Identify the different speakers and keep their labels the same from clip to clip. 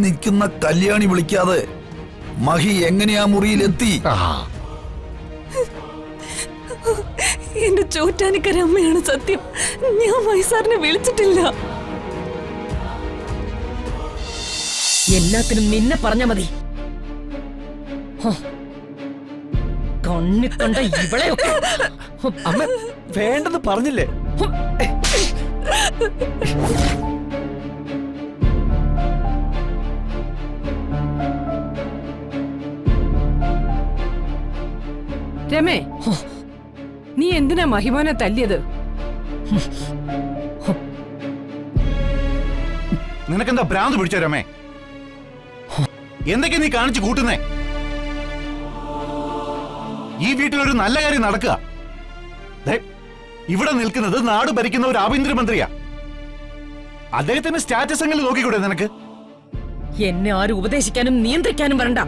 Speaker 1: നിൽക്കുന്ന കല്യാണി വിളിക്കാതെ മഹി എങ്ങനെയാ മുറിയിലെത്തി?
Speaker 2: എന്റെ ചോറ്റാനിക്കരമ്മയാണ് സത്യം. ഞാൻ മൈസാറിനെ വിളിച്ചിട്ടില്ല.
Speaker 3: എല്ലാത്തിനും നിന്നെ പറഞ്ഞ മതി. കണ്ണി കണ്ട ഇവളെയൊക്കെ
Speaker 4: അമ്മ വേണ്ടെന്ന് പറഞ്ഞില്ലേ?
Speaker 2: രമേ, നീ എന്തിനാ മഹിമോനെ തല്ലിയത്?
Speaker 5: നിനക്കെന്താ ഭ്രാന്ത് പിടിച്ചോ രമേ? എന്തൊക്കെ നീ കാണിച്ചു കൂട്ടുന്നേ? ഈ വീട്ടിലൊരു നല്ല കാര്യം നടക്കുക. ഇവിടെ നിൽക്കുന്നത് നാട് ഭരിക്കുന്ന ഒരു ആഭ്യന്തരമന്ത്രിയാ. അദ്ദേഹത്തിന്റെ സ്റ്റാറ്റസ് എങ്ങനെ നോക്കിക്കൂടെ നിനക്ക്?
Speaker 3: എന്നെ ആരും ഉപദേശിക്കാനും നിയന്ത്രിക്കാനും വരണ്ട.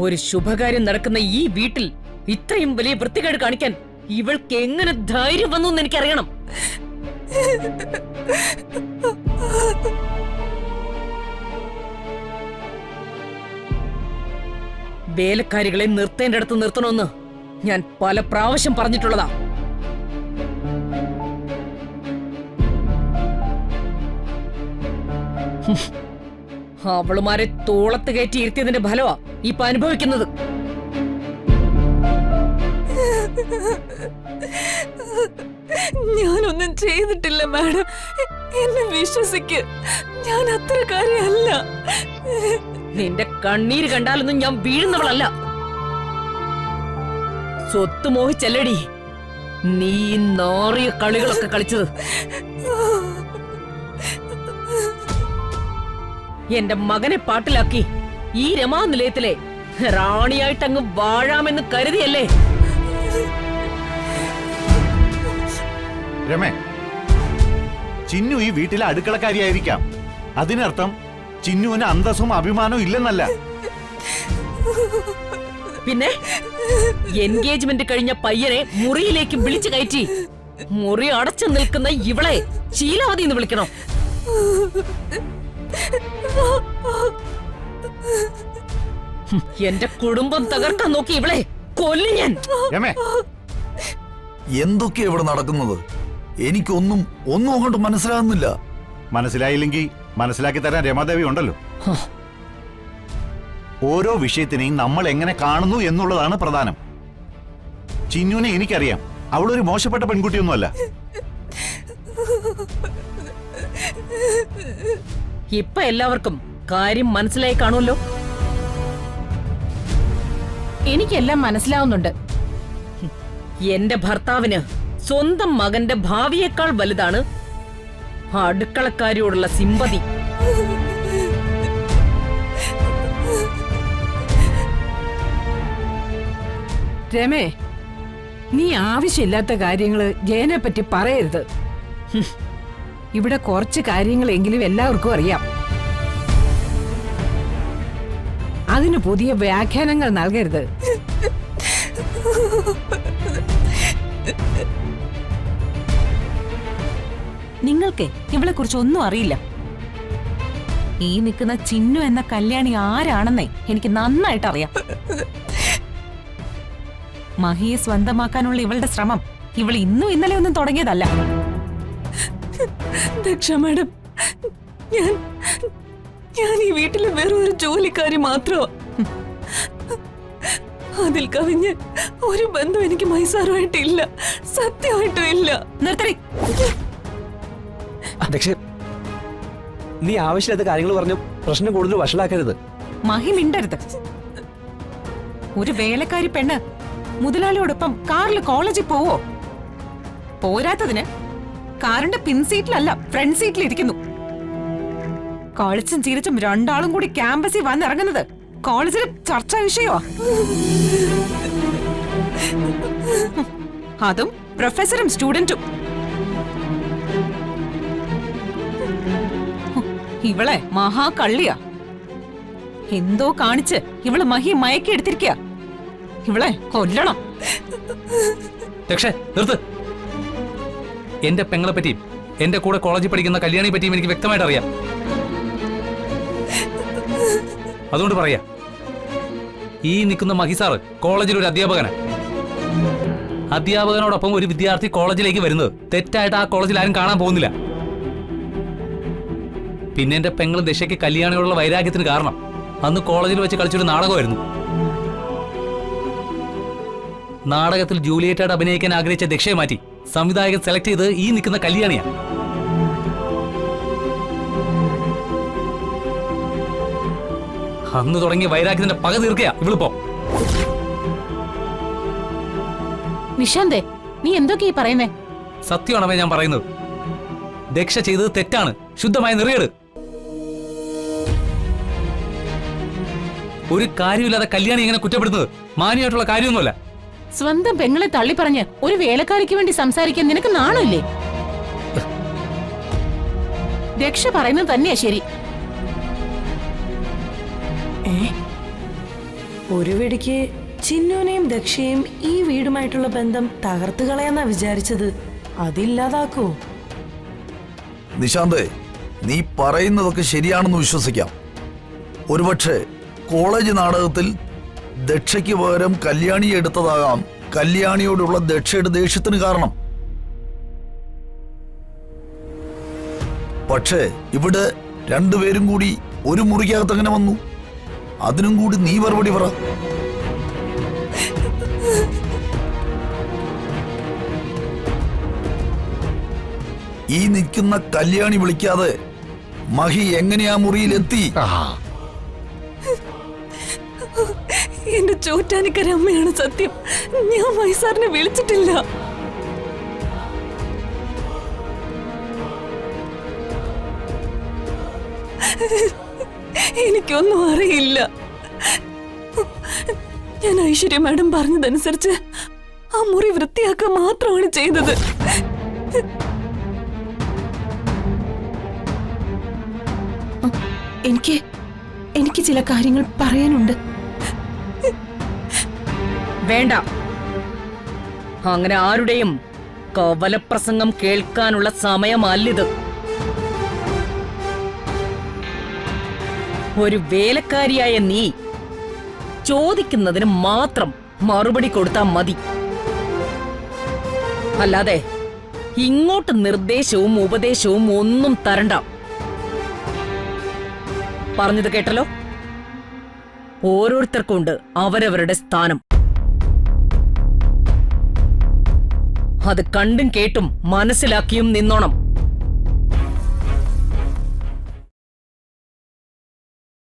Speaker 3: ഒരു ശുഭകാര്യം നടക്കുന്ന ഈ വീട്ടിൽ ഇത്രയും വലിയ വൃത്തികേട് കാണിക്കാൻ ഇവൾക്ക് എങ്ങനെ ധൈര്യം വന്നു എന്ന് എനിക്കറിയണം. വേലക്കാരികളെ നിർത്തേണ്ടടുത്ത് നിർത്തണമെന്ന് ഞാൻ പല പ്രാവശ്യം പറഞ്ഞിട്ടുള്ളതാ. അവളുമാരെ തോളത്ത് കയറ്റി ഇരുത്തിയതിന്റെ ഫലമാ ഇപ്പൊ അനുഭവിക്കുന്നത്.
Speaker 2: ഞാനൊന്നും ചെയ്തിട്ടില്ല മാഡം, എന്നെ വിശ്വസിക്ക്. ഞാൻ അത്രക്കാരിയല്ല.
Speaker 3: നിന്റെ കണ്ണീര് കണ്ടാലൊന്നും ഞാൻ വീഴുന്നവളല്ല. സ്വത്ത് മോഹിച്ചല്ലടി നീ നാറിയ കളികളൊക്കെ കളിച്ചത്. എന്റെ മകനെ പാട്ടിലാക്കി ഈ രമാനിലയത്തിലെ റാണിയായിട്ടങ്ങ് വാഴാമെന്ന് കരുതിയല്ലേ?
Speaker 5: രമേ, ചിന്നു ഈ വീട്ടിലെ അടുക്കളക്കാരിയായിരിക്കാം. അതിനർത്ഥം ചിന്നുവിന് അന്തസ്സും അഭിമാനവും ഇല്ലെന്നല്ല.
Speaker 3: പിന്നെ എൻഗേജ്മെന്റ് കഴിഞ്ഞ പയ്യനെ മുറിയിലേക്ക് വിളിച്ചു കയറ്റി മുറി അടച്ചു നിൽക്കുന്ന ഇവളെ ശീലാവതി എന്ന് വിളിക്കണോ? എന്റെ കുടുംബം തകർക്കാൻ നോക്കി ഇവളെ കൊല്ലും ഞാൻ.
Speaker 1: എന്തൊക്കെയാ ഇവിടെ നടക്കുന്നത്? എനിക്കൊന്നും അങ്ങോട്ട് മനസ്സിലാകുന്നില്ല.
Speaker 5: മനസ്സിലായില്ലെങ്കിൽ മനസ്സിലാക്കി തരാൻ രമാദേവി ഉണ്ടല്ലോ. ഓരോ വിഷയത്തിനെയും നമ്മൾ എങ്ങനെ കാണുന്നു എന്നുള്ളതാണ് പ്രധാനം. ചിന്നുവിനെ എനിക്കറിയാം. അവളൊരു മോശപ്പെട്ട പെൺകുട്ടിയൊന്നുമല്ല.
Speaker 3: ഇപ്പൊ എല്ലാവർക്കും കാര്യം മനസ്സിലായി കാണുമല്ലോ.
Speaker 2: എനിക്കെല്ലാം മനസ്സിലാവുന്നുണ്ട്.
Speaker 3: എന്റെ ഭർത്താവിന് സ്വന്തം മകന്റെ ഭാവിയേക്കാൾ വലുതാണ് അടുക്കളക്കാരിയോടുള്ള സിമ്പതി.
Speaker 2: രമേ, നീ ആവശ്യമില്ലാത്ത കാര്യങ്ങള് ജയനെ പറ്റി പറയരുത്. ഇവിടെ കുറച്ച് കാര്യങ്ങളെങ്കിലും എല്ലാവർക്കും അറിയാം. അതിന് പുതിയ വ്യാഖ്യാനങ്ങൾ നൽകരുത്.
Speaker 6: നിങ്ങൾക്ക് ഇവളെ കുറിച്ച് ഒന്നും അറിയില്ല. ഈ നിൽക്കുന്ന ചിന്നു എന്ന കല്യാണി ആരാണെന്നേ എനിക്ക് നന്നായിട്ട് അറിയാം. മഹിയെ സ്വന്തമാക്കാനുള്ള ഇവളുടെ ശ്രമം ഇവൾ ഇന്നും ഇന്നലെ ഒന്നും തുടങ്ങിയതല്ല.
Speaker 2: ദക്ഷ മാഡം, ഞാൻ ഈ വീട്ടിലെ വേറൊരു ജോലിക്കാരി മാത്രമാ. അതിൽ കവിഞ്ഞ് ഒരു ബന്ധം എനിക്ക് മൈസാറുമായിട്ടില്ല, സത്യമായിട്ടും ഇല്ല.
Speaker 3: നിർത്തടി.
Speaker 4: നീ ആവശ്യമില്ലാത്ത കാര്യങ്ങൾ പറഞ്ഞു പ്രശ്നം കൂടുതൽ വഷളാക്കരുത്.
Speaker 6: മഹി മിണ്ടരുത്. ഒരു വേലക്കാരി പെണ്ണ് മുതലാളിയോടൊപ്പം കാറിൽ കോളേജിൽ പോവോ? പോരാത്തതിന് കാറിന്റെ പിൻസീറ്റിലല്ല ഫ്രണ്ട് സീറ്റിൽ ഇരിക്കുന്നു. കളിച്ചും ചിരിച്ചും രണ്ടാളും കൂടി ക്യാമ്പസിൽ വന്നിറങ്ങുന്നത് കോളേജിൽ ചർച്ചാ വിഷയമാ. അതും പ്രൊഫസറും സ്റ്റുഡന്റും. ഇവളെ മഹാകള്ളിയാ. എന്തോ കാണിച്ച് ഇവള് മഹി മയക്കി എടുത്തിരിക്കുക. ഇവളെ കൊല്ലണം.
Speaker 4: നിർത്ത്.
Speaker 7: എന്റെ പെങ്ങളെ പറ്റിയും എന്റെ കൂടെ കോളേജിൽ പഠിക്കുന്ന കല്യാണിയെ പറ്റിയും എനിക്ക് വ്യക്തമായിട്ട് അറിയാം. അതുകൊണ്ട് പറയാ, ഈ നിൽക്കുന്ന മഹിസാറ് കോളേജിൽ ഒരു അധ്യാപകനാണ്. അധ്യാപകനോടൊപ്പം ഒരു വിദ്യാർത്ഥി കോളേജിലേക്ക് വരുന്നത് തെറ്റായിട്ട് ആ കോളേജിൽ ആരും കാണാൻ പോകുന്നില്ല. പിന്നെ എന്റെ പെങ്ങളും ദശയ്ക്ക് കല്യാണിയോടുള്ള വൈരാഗ്യത്തിന് കാരണം അന്ന് കോളേജിൽ വെച്ച് കളിച്ചൊരു നാടകമായിരുന്നു. നാടകത്തിൽ ജൂലിയറ്റായിട്ട് അഭിനയിക്കാൻ ആഗ്രഹിച്ച ദക്ഷയെ മാറ്റി സംവിധായകൻ സെലക്ട് ചെയ്ത് ഈ നിൽക്കുന്ന കല്യാണിയാണ്. അന്ന് തുടങ്ങിയ വൈരാഗ്യത്തിന്റെ പക തീർക്കയാ ഇവളിപ്പോ.
Speaker 6: നിശാന്തേ, നീ എന്തൊക്കെയാ ഈ പറയുന്നേ?
Speaker 7: സത്യമാണവേ ഞാൻ പറയുന്നത്. ദക്ഷ ചെയ്തത് തെറ്റാണ്, ശുദ്ധമായ നെറിയേട്. ഒരു കാര്യമില്ലാതെ കല്യാണി ഇങ്ങനെ കുറ്റപ്പെടുന്നത് മാന്യമായിട്ടുള്ള കാര്യമൊന്നുമല്ല.
Speaker 6: സ്വന്തം പെങ്ങളെ തള്ളി പറഞ്ഞ് ഒരു വേലക്കാരിക്ക് വേണ്ടി സംസാരിക്കാൻ നിനക്ക് നാണമില്ലേ? രക്ഷ പറയുന്നത് തന്നെയാ ശരി.
Speaker 2: ഒരു വെടിക്ക് ചിന്നുവിനെയും ദക്ഷയും ഈ വീടുമായിട്ടുള്ള ബന്ധം തകർത്തു കളയാന്നാ വിചാരിച്ചത്. അതില്ലാതാക്കോ?
Speaker 1: നിശാന്തേ, നീ പറയുന്നതൊക്കെ ശരിയാണെന്ന് വിശ്വസിക്കാം. ഒരുപക്ഷെ കോളേജ് നാടകത്തിൽ ദക്ഷയ്ക്ക് പകരം കല്യാണിയെ എടുത്തതാകാം കല്യാണിയോടുള്ള ദക്ഷയുടെ ദേഷ്യത്തിന് കാരണം. പക്ഷേ ഇവിടെ രണ്ടുപേരും കൂടി ഒരു മുറിക്കകത്ത് എങ്ങനെ വന്നു? അതിനും കൂടി നീ മറുപടി പറ. ഈ നിൽക്കുന്ന കല്യാണി വിളിക്കാതെ മഹി എങ്ങനെയാ മുറിയിലെത്തി?
Speaker 2: എന്റെ ചോറ്റാനിക്കര അമ്മയാണ് സത്യം. ഞാൻ മൈസാറിനെ വിളിച്ചിട്ടില്ല. എനിക്കൊന്നും അറിയില്ല. ഞാൻ ഐശ്വര്യ മാഡം പറഞ്ഞതനുസരിച്ച് ആ മുറി വൃത്തിയാക്കുക മാത്രമാണ് ചെയ്തത്. എനിക്ക് ചില കാര്യങ്ങൾ പറയാനുണ്ട്.
Speaker 3: വേണ്ട, അങ്ങനെ ആരുടെയും കവലപ്രസംഗം കേൾക്കാനുള്ള സമയമല്ലിത്. ഒരു വേലക്കാരിയായ നീ ചോദിക്കുന്നതിന് മാത്രം മറുപടി കൊടുത്താൽ മതി. അല്ലാതെ ഇങ്ങോട്ട് നിർദ്ദേശവും ഉപദേശവും ഒന്നും തരണ്ട. പറഞ്ഞത് കേട്ടല്ലോ, ഓരോരുത്തർക്കുണ്ട് അവരവരുടെ സ്ഥാനം. അത് കണ്ടും കേട്ടും മനസ്സിലാക്കിയും നിന്നോണം.